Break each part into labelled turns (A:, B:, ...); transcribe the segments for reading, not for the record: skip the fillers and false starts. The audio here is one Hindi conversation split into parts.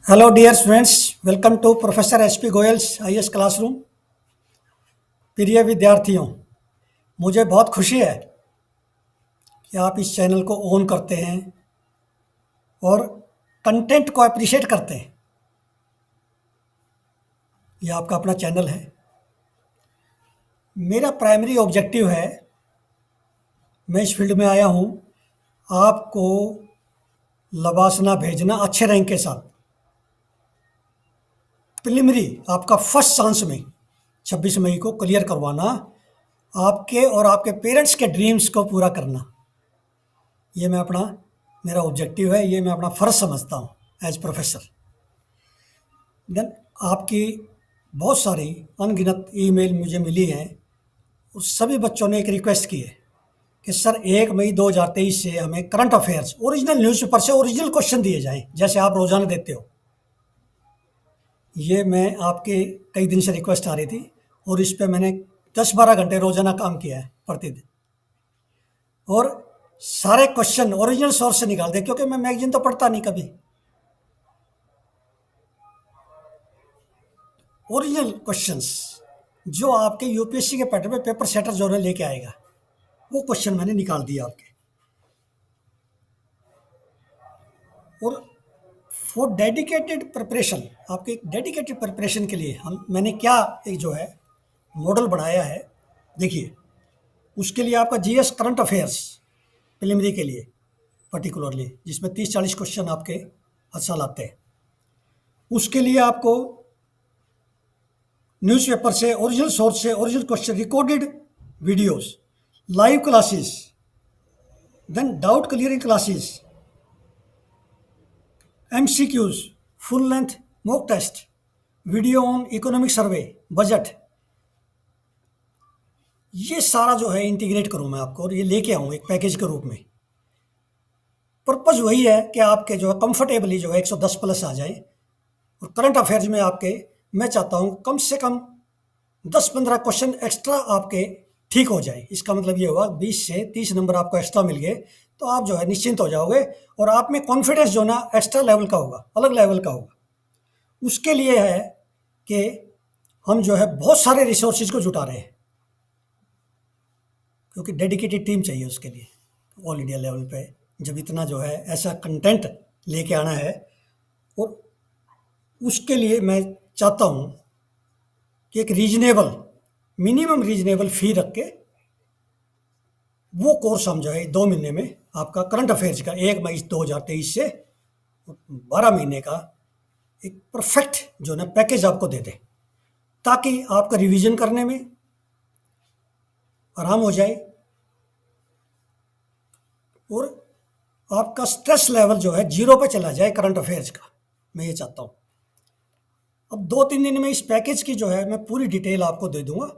A: Hello, dear students. Welcome to Professor HP Goyal's IS classroom. प्रिय विद्यार्थियों, मुझे बहुत खुशी है कि आप इस चैनल को ओन करते हैं और कंटेंट को अप्रिशिएट करते हैं। यह आपका अपना चैनल है। मेरा प्राइमरी ऑब्जेक्टिव है, मैं इस फील्ड में आया हूँ आपको लबासना भेजना अच्छे रैंक के साथ। प्रिलिमिनरी आपका फर्स्ट चांस में 26 मई को क्लियर करवाना, आपके और आपके पेरेंट्स के ड्रीम्स को पूरा करना, ये मेरा ऑब्जेक्टिव है, ये मैं अपना फ़र्ज़ समझता हूँ एज प्रोफेसर। देन आपकी बहुत सारी अनगिनत ईमेल मुझे मिली हैं। उस सभी बच्चों ने एक रिक्वेस्ट की है कि सर 1 मई 2023 से हमें करंट अफेयर्स ओरिजिनल न्यूज़पेपर से ओरिजिनल क्वेश्चन दिए जाएं, जैसे आप रोज़ाना देते हो। ये मैं आपके कई दिन से रिक्वेस्ट आ रही थी और इस पे मैंने 10-12 घंटे रोज़ाना काम किया है प्रतिदिन, और सारे क्वेश्चन ओरिजिनल सोर्स से निकाल दे, क्योंकि मैं मैगजीन तो पढ़ता नहीं कभी। ओरिजिनल क्वेश्चंस जो आपके यूपीएससी के पैटर्न में पेपर सेटर जो है लेके आएगा, वो क्वेश्चन मैंने निकाल दिया आपके। और फॉर डेडिकेटेड प्रिपरेशन, आपके डेडिकेटेड प्रिपरेशन के लिए मैंने क्या एक जो है मॉडल बनाया है, देखिए। उसके लिए आपका जीएस करंट अफेयर्स प्रिलिमिनरी के लिए पर्टिकुलरली, जिसमें 30-40 क्वेश्चन आपके हर साल आते हैं, उसके लिए आपको न्यूज़पेपर से ओरिजिनल सोर्स से original question, recorded videos, live classes, then doubt clearing classes, MCQs, full length mock test, video on economic survey, budget, ये सारा जो है इंटीग्रेट करूँ मैं आपको और ये लेके आऊँ एक पैकेज के रूप में। पर्पज़ वही है कि आपके जो है कंफर्टेबली जो है 110 प्लस आ जाए, और करंट अफेयर्स में आपके मैं चाहता हूँ कम से कम 10-15 क्वेश्चन एक्स्ट्रा आपके ठीक हो जाए। इसका मतलब ये हुआ 20 से 30 नंबर आपको एक्स्ट्रा मिल गए, तो आप जो है निश्चिंत हो जाओगे और आप में कॉन्फिडेंस जो ना एक्स्ट्रा लेवल का होगा, अलग लेवल का होगा। उसके लिए है कि हम जो है बहुत सारे रिसोर्सेज को जुटा रहे हैं, क्योंकि डेडिकेटेड टीम चाहिए उसके लिए। ऑल इंडिया लेवल पे जब इतना जो है ऐसा कंटेंट लेके आना है, और उसके लिए मैं चाहता हूँ कि एक रीजनेबल, मिनिमम रीजनेबल फ़ी रख के वो कोर्स हम जो है 2 महीने में आपका करंट अफेयर्स का 1 मई 2023 से 12 महीने का एक परफेक्ट जो ना पैकेज आपको दे दें, ताकि आपका रिवीजन करने में आराम हो जाए और आपका स्ट्रेस लेवल जो है 0 पे चला जाए करंट अफेयर्स का। मैं ये चाहता हूँ। अब 2-3 दिन में इस पैकेज की जो है मैं पूरी डिटेल आपको दे दूंगा,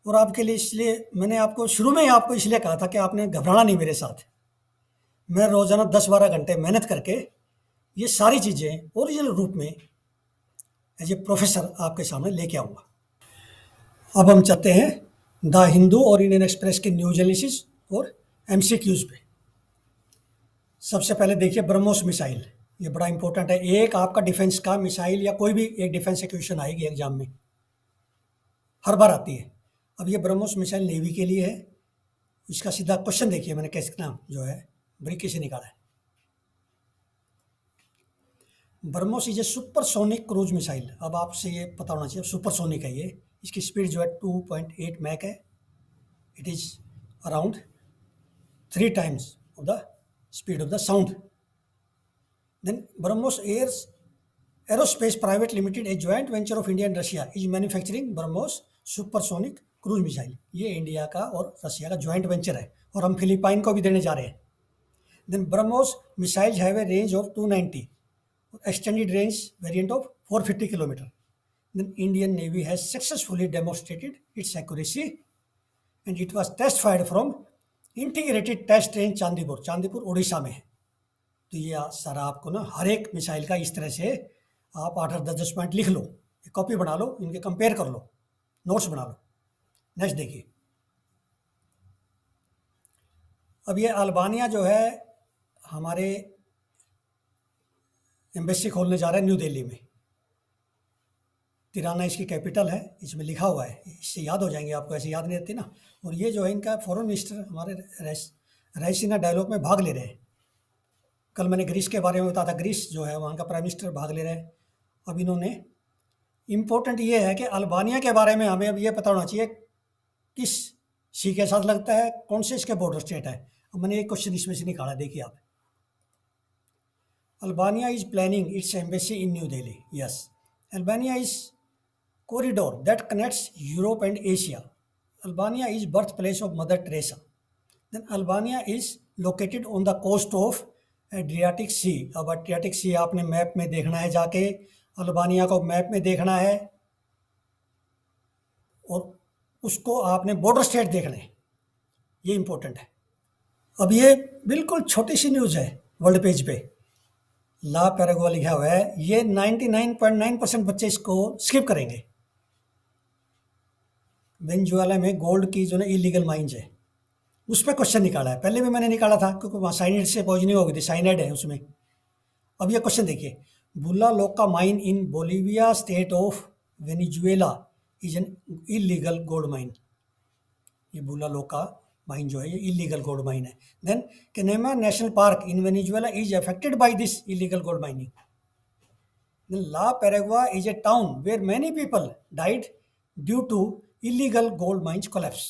A: और आपके लिए इसलिए मैंने आपको शुरू में ही आपको इसलिए कहा था कि आपने घबराना नहीं मेरे साथ। मैं रोज़ाना 10-12 घंटे मेहनत करके ये सारी चीज़ें ओरिजिनल रूप में एज ए प्रोफेसर आपके सामने लेके आऊँगा। अब हम चाहते हैं द हिंदू और इंडियन एक्सप्रेस के न्यूज एनालिसिस और एमसीक्यूज़ पे। सबसे पहले देखिए ब्रह्मोस मिसाइल, ये बड़ा इंपॉर्टेंट है। एक आपका डिफेंस का मिसाइल या कोई भी एक डिफेंस क्वेश्चन आएगी एग्जाम में, हर बार आती है। अब ये ब्रह्मोस मिसाइल नेवी के लिए है। इसका सीधा क्वेश्चन देखिए, मैंने कैसे नाम जो है बारीकी से निकाला है। BrahMos is a supersonic cruise missile. अब आपसे ये पता होना चाहिए सुपरसोनिक है ये। इसकी स्पीड जो है 2.8 मैक है। It is around 3 times of the speed of the sound. Then BrahMos airs aerospace private limited, a joint venture of India and Russia, is manufacturing BrahMos supersonic cruise missile. ये इंडिया का और रशिया का जॉइंट वेंचर है, और हम फिलीपाइन को भी देने जा रहे हैं। Then BrahMos missiles have a range of 290, extended range variant of 450 kilometer. Then Indian Navy has successfully demonstrated its accuracy, and it was test fired from integrated test range Chandipur, Chandipur Orissa में है। तो ये सारा आपको ना हर एक मिसाइल का इस तरह से आप 8-10 पॉइंट लिख लो, एक कॉपी बना लो, इनके कंपेयर कर लो, नोट्स बना लो। नेक्स्ट देखिए, अब ये अल्बानिया जो है हमारे एम्बेसी खोलने जा रहा है न्यू दिल्ली में। तिराना इसकी कैपिटल है, इसमें लिखा हुआ है, इससे याद हो जाएंगे आपको, ऐसे याद नहीं रहती ना। और ये जो है इनका फॉरेन मिनिस्टर हमारे रैसीना डायलॉग में भाग ले रहे हैं। कल मैंने ग्रीस के बारे में बताया था, ग्रीस जो है वहाँ का प्राइम मिनिस्टर भाग ले रहे हैं। अब इन्होंने, इम्पोर्टेंट ये है कि अल्बानिया के बारे में हमें अब ये पता होना चाहिए किस सी के साथ लगता है, कौन से इसके बॉर्डर स्टेट है। अब मैंने एक क्वेश्चन इसमें से निकाला, देखिए आप। Albania is planning it's embassy in new Delhi. Yes, Albania is corridor that connects Europe and Asia. Albania is birthplace of Mother Teresa. Then Albania is located on the coast of Adriatic Sea. अब Adriatic Sea आपने मैप में देखना है, जाके अल्बानिया को मैप में देखना है और उसको आपने बॉर्डर स्टेट देखना है, ये इंपॉर्टेंट है। अब ये बिल्कुल छोटी सी न्यूज़ है, वर्ल्ड पेज पे ला पैरागुआ लिखा हुआ है, ये 99.9% बच्चे इसको स्किप करेंगे। वेनेजुएला में गोल्ड की जो ना इलीगल माइंस है, उस पर क्वेश्चन निकाला है। पहले भी मैंने निकाला था क्योंकि वहाँ साइनाइड से पॉइजनिंग हो गई थी, साइनाइड है उसमें। अब ये क्वेश्चन देखिए, Bula Loca mine in Bolivia state of Venezuela is an illegal gold mine. ये बुला लोका माइन जो है ये इलीगल गोल्ड माइन है। Then Canaima national park in Venezuela is affected by this illegal gold mining. Then La Paragua is a town where many people died due to illegal gold mines collapse.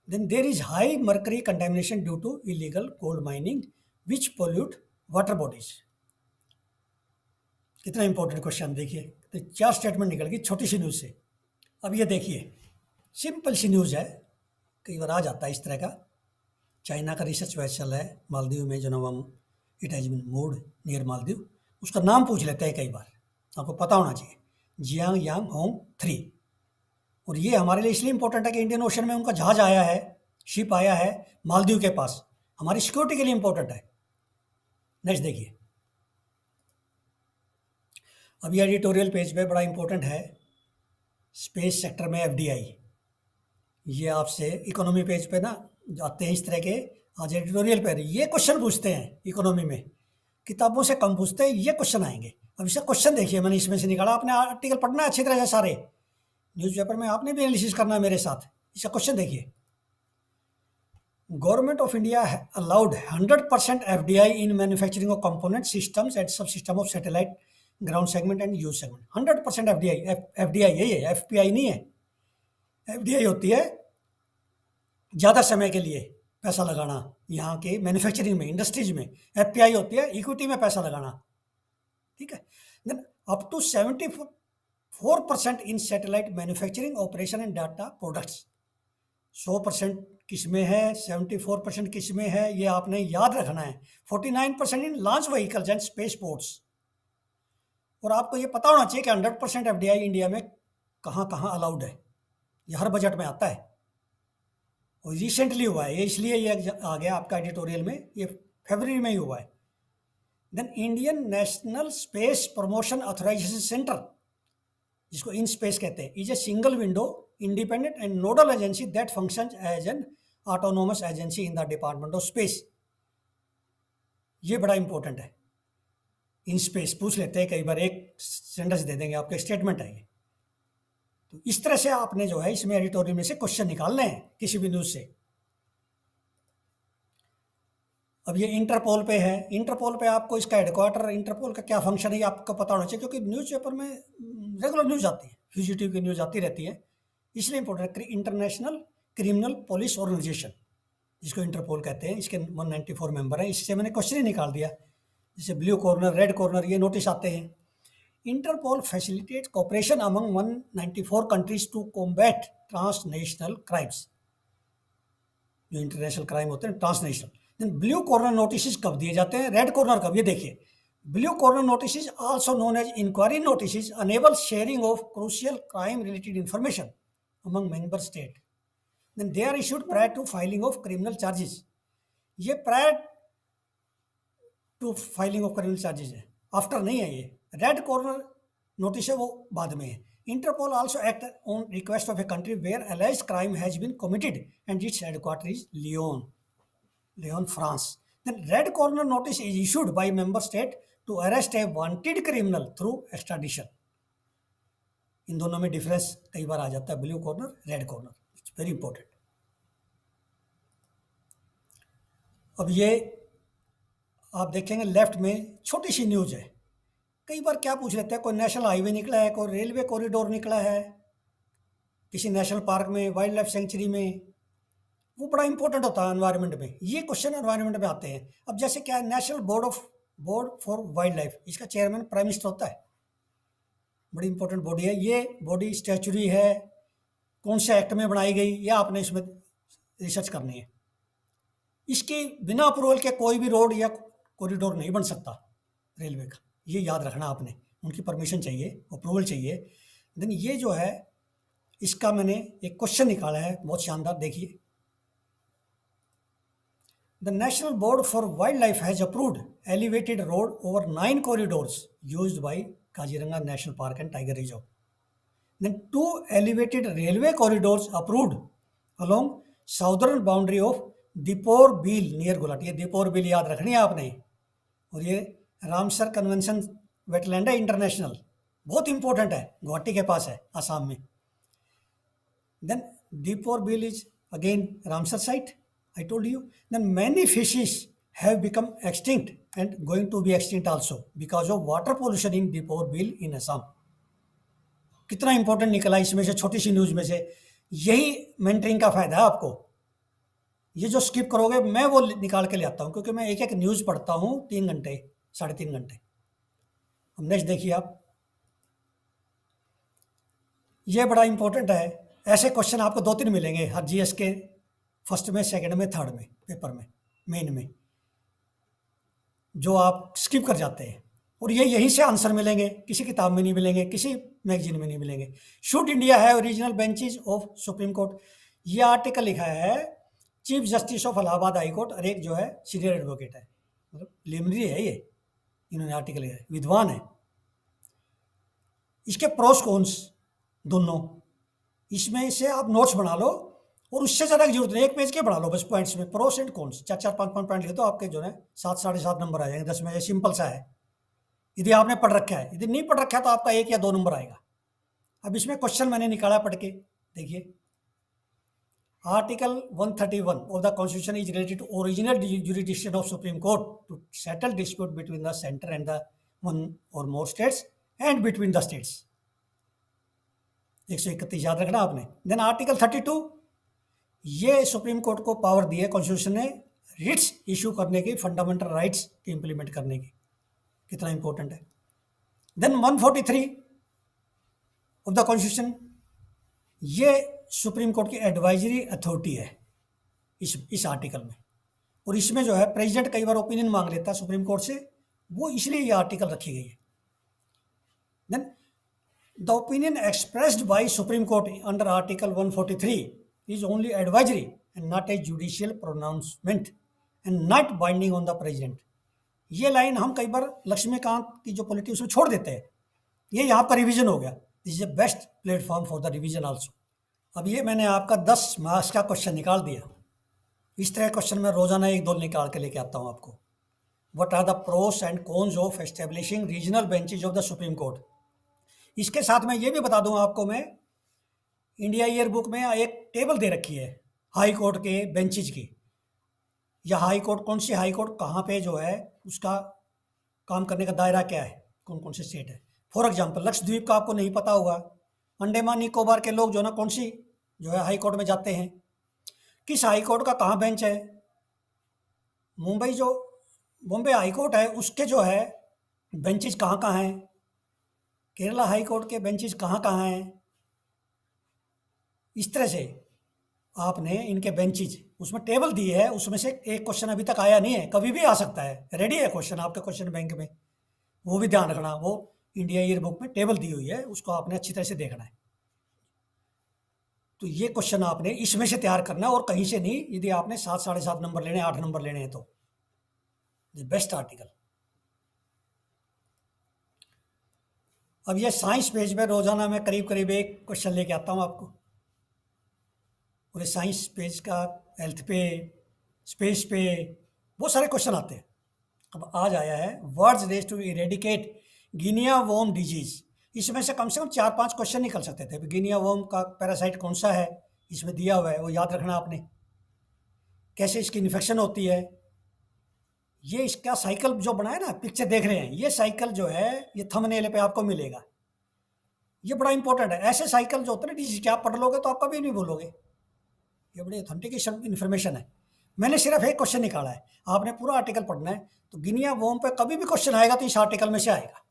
A: Then there is high mercury contamination due to illegal gold mining which pollute water bodies. कितना इंपॉर्टेंट क्वेश्चन देखिए। तो 4 स्टेटमेंट निकल गई छोटी सी न्यूज़ से। अब ये देखिए, सिंपल सी न्यूज़ है, कई बार आ जाता है इस तरह का। चाइना का रिसर्च वेसल है मालदीव में, जो नवम it has been moved near Maldives, उसका नाम पूछ लेते हैं कई बार, आपको पता होना चाहिए, जियांग यांग होंग 3। और ये हमारे लिए इसलिए इंपॉर्टेंट है कि इंडियन ओशन में उनका जहाज आया है, शिप आया है मालदीव के पास, हमारी सिक्योरिटी के लिए इंपॉर्टेंट है। नेक्स्ट देखिए, अब ये एडिटोरियल पेज पे बड़ा इंपॉर्टेंट है, स्पेस सेक्टर में एफडीआई। ये आपसे इकोनॉमी पेज पे ना आते हैं इस तरह के, आज एडिटोरियल पे ये क्वेश्चन पूछते हैं, इकोनॉमी में किताबों से कम पूछते हैं, ये क्वेश्चन आएंगे। अब इसका क्वेश्चन देखिए, मैंने इसमें से निकाला, आपने आर्टिकल पढ़ना है अच्छी तरह से, सारे न्यूज़पेपर में आपने भी एनालिसिस करना है मेरे साथ। इसका क्वेश्चन देखिए, government of India allowed 100% FDI in manufacturing of component systems and sub system of satellite ground segment and use segment. 100% FDI, FDI यही है, एफपीआई नहीं है। एफडीआई होती है ज़्यादा समय के लिए पैसा लगाना यहाँ के मैन्युफैक्चरिंग में, इंडस्ट्रीज में। एफपीआई होती है इक्विटी में पैसा लगाना, ठीक है। Then up to 74% in satellite manufacturing operation and data products. 100% किस में है, 74% किस में है, ये आपने याद रखना है। 49% in launch vehicles and space ports. और आपको ये पता होना चाहिए कि 100% एफडीआई इंडिया में कहाँ कहाँ अलाउड है, ये हर बजट में आता है और रिसेंटली हुआ है, ये इसलिए ये आ गया आपका एडिटोरियल में, ये फरवरी में ही हुआ है। Then Indian national space promotion authorisation centre, जिसको इन स्पेस कहते हैं, is a single window independent and nodal agency that functions as an autonomous agency in the department of space. ये बड़ा इंपॉर्टेंट है, इन स्पेस पूछ लेते हैं कई बार, एक सेंटेंस दे देंगे आपके, स्टेटमेंट है ये। तो इस तरह से आपने जो है इसमें एडिटोरियल में से क्वेश्चन निकालने हैं किसी भी न्यूज़ से। अब ये इंटरपोल पे है, इंटरपोल पे आपको इसका हेडक्वार्टर, इंटरपोल का क्या फंक्शन है ये आपको पता होना चाहिए, क्योंकि न्यूज़पेपर में रेगुलर न्यूज़ आती है, फ्यूजिटिव की न्यूज़ आती रहती है, इसलिए इंपॉर्टेंट है। इंटरनेशनल क्रिमिनल पुलिस ऑर्गेनाइजेशन, जिसको इंटरपोल कहते हैं, इसके 194 मेंबर हैं। इससे मैंने क्वेश्चन ही निकाल दिया, जैसे ब्लू कॉर्नर, रेड कॉर्नर, ये नोटिस आते हैं। Interpol facilitate cooperation among 194 countries to combat transnational crimes. जो इंटरनेशनल क्राइम होते हैं transnational. Then blue corner notice कब दिए जाते हैं, रेड कॉर्नर कब, ये देखिए। Blue corner notice also known as inquiry notice enable sharing of crucial crime related information among member state. Then they are issued prior to filing of criminal charges. ये prior to filing of criminal charges है, आफ्टर नहीं है ये। रेड कॉर्नर नोटिस है वो बाद में है। Interpol also act on request of a country where alleged crime has been committed and its headquarters is Lyon, France. Then red corner notice is issued by member state to arrest a wanted criminal through extradition. इन दोनों में डिफरेंस कई बार आ जाता है, blue corner, red corner, it's very important. अब ये आप देखेंगे लेफ्ट में छोटी सी न्यूज़ है। कई बार क्या पूछ लेते हैं, कोई नेशनल हाईवे निकला है, कोई रेलवे कॉरिडोर निकला है, किसी नेशनल पार्क में, वाइल्ड लाइफ सेंचुरी में, वो बड़ा इंपॉर्टेंट होता है एनवायरनमेंट में। ये क्वेश्चन एनवायरनमेंट में आते हैं। अब जैसे क्या है, national board for wild life, इसका चेयरमैन प्राइम मिनिस्टर होता है, बड़ी इंपॉर्टेंट बॉडी है। ये बॉडी स्टैच्यूरी है, कौन से एक्ट में बनाई गई, या आपने इसमें रिसर्च करनी है। इसके बिना अप्रूवल के कोई भी रोड या कॉरिडोर नहीं बन सकता रेलवे का, ये याद रखना आपने। उनकी परमिशन चाहिए, अप्रूवल चाहिए। देन ये जो है, इसका मैंने एक क्वेश्चन निकाला है बहुत शानदार, देखिए। The national board for wildlife has approved elevated road over 9 corridors used by Kaziranga national park and tiger reserve. Then 2 elevated railway corridors approved along southern boundary of Deepor Beel नियर गुलाटी। ये दीपोर बील याद रखनी है आपने। और ये रामसर कन्वेंशन वेटलैंड है इंटरनेशनल, बहुत इंपॉर्टेंट है, गुवाहाटी के पास है, आसाम में। Then Deepor Beel is again Ramsar site, I told you. Then many fishes have become extinct and going to be extinct also because of water pollution in Deepor Beel in Assam. कितना इंपॉर्टेंट निकला इसमें से, छोटी सी न्यूज़ में से। यही मेंटरिंग का फायदा है आपको। ये जो स्किप करोगे मैं वो निकाल के ले आता हूँ, क्योंकि मैं एक एक न्यूज़ पढ़ता हूँ 3 घंटे 3.5 घंटे। अब नेक्स्ट देखिए आप, ये बड़ा इंपॉर्टेंट है। ऐसे क्वेश्चन आपको 2-3 मिलेंगे हर जीएस के फर्स्ट में, सेकंड में, थर्ड में पेपर में, मेन में, जो आप स्किप कर जाते हैं। और ये यहीं से आंसर मिलेंगे, किसी किताब में नहीं मिलेंगे, किसी मैगजीन में नहीं मिलेंगे। Should India have regional benches of supreme court, ये आर्टिकल लिखा है chief justice of Allahabad high court, और एक जो है सीनियर एडवोकेट है, मतलब लिमरी है ये, इन्होंने आर्टिकल लिखा है, विद्वान है। इसके प्रोस कॉन्स दोनों, इसमें से आप नोट्स बना लो, और उससे ज़्यादा की जरूरत नहीं, 1 पेज के बना लो बस पॉइंट्स में, प्रोस एंड कॉन्स 4-4, 5-5 पॉइंट लिखे तो आपके जो है 7-7.5 नंबर आ जाएंगे 10 में। सिंपल सा है, यदि आपने पढ़ रखा है। यदि नहीं पढ़ रखा है तो आपका 1 या 2 नंबर आएगा। अब इसमें क्वेश्चन मैंने निकाला, पढ़ के देखिए। Article 131 of the constitution is related to original jurisdiction of supreme court to settle dispute between the centre and the one or more states and between the states. 131 याद रखना आपने। देन आर्टिकल 32, ये सुप्रीम कोर्ट को पावर दी है कॉन्स्टिट्यूशन ने रिट्स इशू करने की, फंडामेंटल राइट्स की इंप्लीमेंट करने की। कितना इंपॉर्टेंट है। देन 143 ऑफ द कॉन्स्टिट्यूशन, ये सुप्रीम कोर्ट की एडवाइजरी अथॉरिटी है इस आर्टिकल में। और इसमें जो है प्रेसिडेंट कई बार ओपिनियन मांग लेता है सुप्रीम कोर्ट से, वो इसलिए ये आर्टिकल रखी गई है। Then the opinion expressed by Supreme Court under article 143 is only advisory and not a judicial pronouncement and not binding on the president. ये लाइन हम कई बार लक्ष्मीकांत की जो पॉलिटी उसमें छोड़ देते हैं। ये यहाँ पर रिवीजन हो गया, this is a best platform for the revision also. अब ये मैंने आपका 10 मार्क्स का क्वेश्चन निकाल दिया। इस तरह क्वेश्चन मैं रोजाना 1-2 निकाल के लेके आता हूँ आपको। What are the pros and cons of establishing regional benches of the Supreme Court. इसके साथ मैं ये भी बता दूँ आपको, मैं इंडिया ईयर बुक में एक टेबल दे रखी है हाई कोर्ट के बेंचेज की, या हाई कोर्ट कौन सी हाई कोर्ट कहाँ पे जो है, उसका काम करने का दायरा क्या है, कौन कौन से स्टेट है। फॉर एग्जांपल लक्षद्वीप का आपको नहीं पता होगा, अंडमान निकोबार के लोग जो ना कौन सी जो है हाई कोर्ट में जाते हैं, किस हाई कोर्ट का कहाँ बेंच है। मुंबई जो बॉम्बे हाई कोर्ट है उसके जो है बेंचेज कहाँ कहाँ हैं, केरला हाई कोर्ट के बेंचेज कहाँ कहाँ हैं। इस तरह से आपने इनके बेंचेज उसमें टेबल दी है, उसमें से एक क्वेश्चन अभी तक आया नहीं है, कभी भी आ सकता है, रेडी है क्वेश्चन आपके क्वेश्चन बैंक में, वो भी ध्यान रखना। वो इंडिया ईयर बुक में टेबल दी हुई है, उसको आपने अच्छी तरह से देखना है। तो ये क्वेश्चन आपने इसमें से तैयार करना है और कहीं से नहीं। यदि आपने 7-7.5 नंबर लेने, 8 नंबर लेने हैं तो बेस्ट आर्टिकल। अब ये साइंस पेज में रोजाना मैं करीब करीब एक क्वेश्चन लेके आता हूँ आपको, और ये साइंस पेज का हेल्थ पे, स्पेस पे बहुत सारे क्वेश्चन आते हैं। अब आज आया है world's race to eradicate guinea worm disease. इसमें से कम 4-5 क्वेश्चन निकल सकते थे। गिनिया वॉर्म का पैरासाइट कौन सा है इसमें दिया हुआ है, वो याद रखना आपने। कैसे इसकी इन्फेक्शन होती है, ये इसका साइकिल जो बनाया ना, पिक्चर देख रहे हैं, ये साइकिल जो है ये थंबनेल पे आपको मिलेगा। ये बड़ा इंपॉर्टेंट है। ऐसे साइकिल जो होते हैं ना डिजीज के, आप पढ़ लोगे तो आप कभी नहीं भूलोगे। ये बड़ी ऑथेंटिकेशन इन्फॉर्मेशन है। मैंने सिर्फ एक क्वेश्चन निकाला है, आपने पूरा आर्टिकल पढ़ना है। तो गिनिया वॉर्म पे कभी भी क्वेश्चन आएगा तो इस आर्टिकल में से आएगा।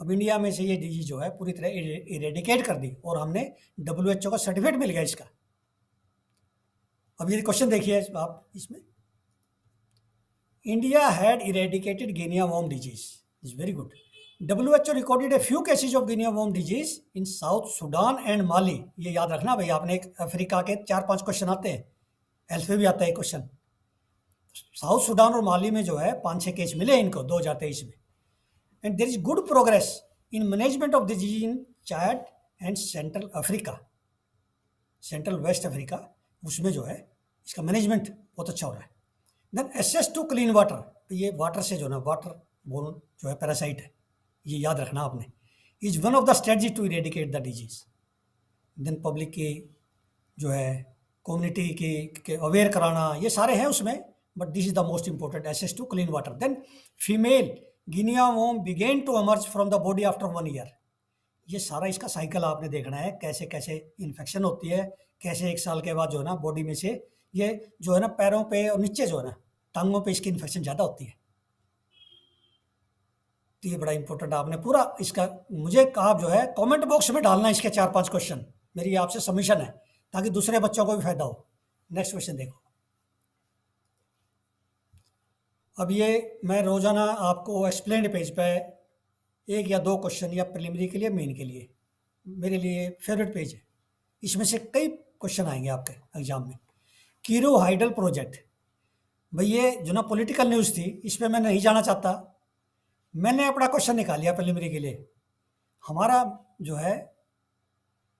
A: अब इंडिया में से ये डिजीज जो है पूरी तरह इरेडिकेट कर दी और हमने WHO का सर्टिफिकेट मिल गया इसका। अब ये क्वेश्चन देखिए आप इसमें, India had eradicated guinea worm disease, is very good. WHO recorded a few cases of guinea worm disease in South Sudan and Mali. ये याद रखना भाई आपने, एक अफ्रीका के 4-5 क्वेश्चन आते हैं, एल्फ में भी आता है क्वेश्चन। साउथ सूडान और माली में जो है 5-6 केस मिले इनको 2023 में। And there is good progress in management of disease in Chad and central Africa, central west Africa, उसमें जो है इसका मैनेजमेंट बहुत अच्छा हो रहा है। Then access to clean water, तो ये वाटर से जो ना वाटर बोर्न जो है पैरासाइट है, ये याद रखना आपने, is one of the strategy to eradicate the disease. Then public की जो है कम्युनिटी के अवेयर कराना, ये सारे हैं उसमें, but this is the most important, access to clean water. Then female guinea worm begin to emerge from the body after 1 year. ये सारा इसका साइकिल आपने देखना है, कैसे कैसे इन्फेक्शन होती है, कैसे 1 साल के बाद जो है ना बॉडी में से ये जो है ना पैरों पे और नीचे जो है ना टांगों पे इसकी इन्फेक्शन ज़्यादा होती है। तो ये बड़ा इंपॉर्टेंट आपने पूरा इसका, मुझे आप जो है कमेंट बॉक्स में डालना इसके 4-5 क्वेश्चन, मेरी आपसे सबमिशन है, ताकि दूसरे बच्चों को भी फायदा हो। नेक्स्ट क्वेश्चन देखो। अब ये मैं रोज़ाना आपको एक्सप्लेन्ड पेज पे 1 या 2 क्वेश्चन, या प्रिलिमिनरी के लिए मेन के लिए मेरे लिए फेवरेट पेज है, इसमें से कई क्वेश्चन आएंगे आपके एग्जाम में। कीरो हाइडल प्रोजेक्ट, भाई ये जो ना पॉलिटिकल न्यूज़ थी, इस पर मैं नहीं जाना चाहता, मैंने अपना क्वेश्चन निकाल लिया प्रिलिमिनरी के लिए। हमारा जो है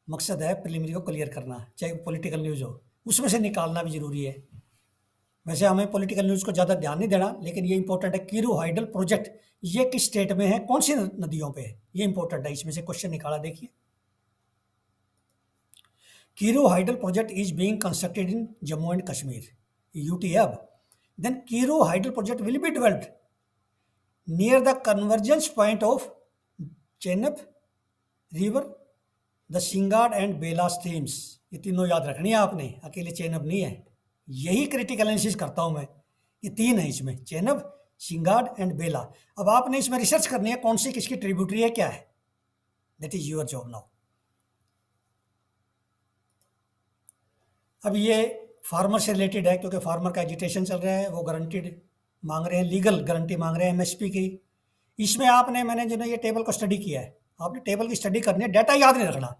A: मकसद है प्रिलिमिनरी को क्लियर करना, चाहे पॉलिटिकल न्यूज़ हो, उसमें से निकालना भी ज़रूरी है। वैसे हमें पॉलिटिकल न्यूज़ को ज़्यादा ध्यान नहीं देना, लेकिन ये इंपॉर्टेंट है। कीरो हाइडल प्रोजेक्ट ये किस स्टेट में है, कौन सी नदियों पे है, ये इंपॉर्टेंट है। इसमें से क्वेश्चन निकाला देखिए। Kiru hydel project is being constructed in Jammu and Kashmir, UT अब। Then Kiru hydel project will be developed near the convergence point of Chenab river, the Singad and Bela streams. ये तीनों याद रखनी है आपने, अकेले चेनब नहीं है। यही क्रिटिकल एनालिसिस करता हूँ मैं, ये 3 है इसमें, चेनब, सिंगाड एंड बेला। अब आपने इसमें रिसर्च करनी है कौन सी किसकी ट्रिब्यूटरी है, क्या है, that is your job now. अब ये फार्मर से रिलेटेड है, क्योंकि फार्मर का एजिटेशन चल रहा है, वो गारंटीड मांग रहे हैं, लीगल गारंटी मांग रहे हैं एमएसपी की। इसमें आपने, मैंने जो ना ये टेबल को स्टडी किया है, आपने टेबल की स्टडी करनी है, डाटा याद नहीं रखना।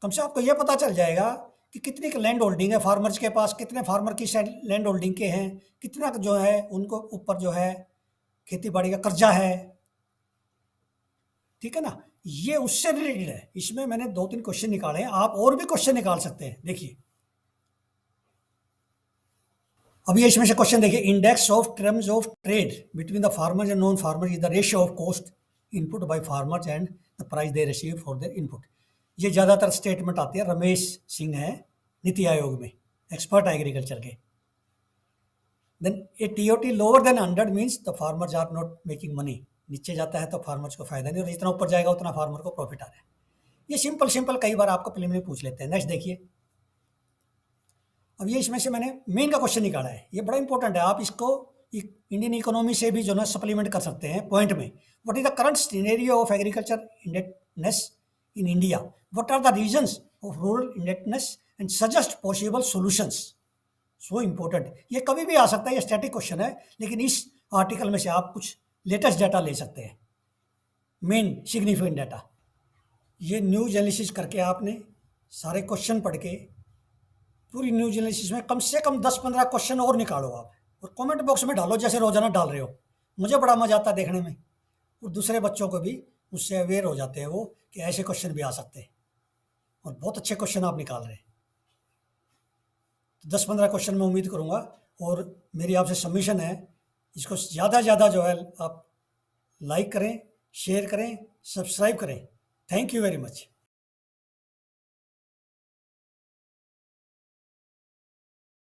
A: कम से आपको ये पता चल जाएगा कि कितनी लैंड होल्डिंग है फार्मर्स के पास, कितने फार्मर की लैंड होल्डिंग के हैं, कितना जो है उनको ऊपर जो है खेती बाड़ी का कर्जा है, ठीक है ना, ये उससे रिलेटेड है। इसमें मैंने 2-3 क्वेश्चन निकाले हैं, आप और भी क्वेश्चन निकाल सकते हैं। देखिए अब ये इसमें से क्वेश्चन देखिए, index of terms of trade between the farmers and non farmers is the ratio of cost input by farmers and the price they receive for their input. ये ज़्यादातर स्टेटमेंट आती है, रमेश सिंह है नीति आयोग में, एक्सपर्ट एग्रीकल्चर के। Then a TOT lower than 100 means the farmers are not making money, नीचे जाता है तो फार्मर्स को फायदा नहीं, और जितना ऊपर जाएगा उतना फार्मर को प्रॉफिट आ रहा है। ये सिंपल कई बार आपको प्रीलिमिनरी पूछ लेते हैं। नेक्स्ट देखिए। अब ये इसमें से मैंने मेन का क्वेश्चन निकाला है, ये बड़ा इंपॉर्टेंट है, आप इसको इंडियन इकोनॉमी से भी जो ना सप्लीमेंट कर सकते हैं पॉइंट में। What is the current scenario of agriculture indebtedness in India, what are the reasons of rural indebtedness and suggest possible solutions. So important, ये कभी भी आ सकता है, ये स्टैटिक क्वेश्चन है, लेकिन इस आर्टिकल में से आप कुछ लेटेस्ट डाटा ले सकते हैं, मेन सिग्निफिकेंट डाटा। ये न्यूज एनालिसिस करके आपने सारे क्वेश्चन पढ़ के पूरी न्यूज एनालिसिस में कम से कम 10-15 क्वेश्चन और निकालो आप, और कमेंट बॉक्स में डालो जैसे रोजाना डाल रहे हो। मुझे बड़ा मजा आता है देखने में, और दूसरे बच्चों को भी उससे अवेयर हो जाते हैं वो कि ऐसे क्वेश्चन भी आ सकते हैं, और बहुत अच्छे क्वेश्चन आप निकाल रहे हैं। तो 10-15 क्वेश्चन मैं उम्मीद करूँगा, और मेरी आपसे सबमिशन है इसको ज़्यादा ज़्यादा जो है आप लाइक करें, शेयर करें, सब्सक्राइब करें। Thank you very much.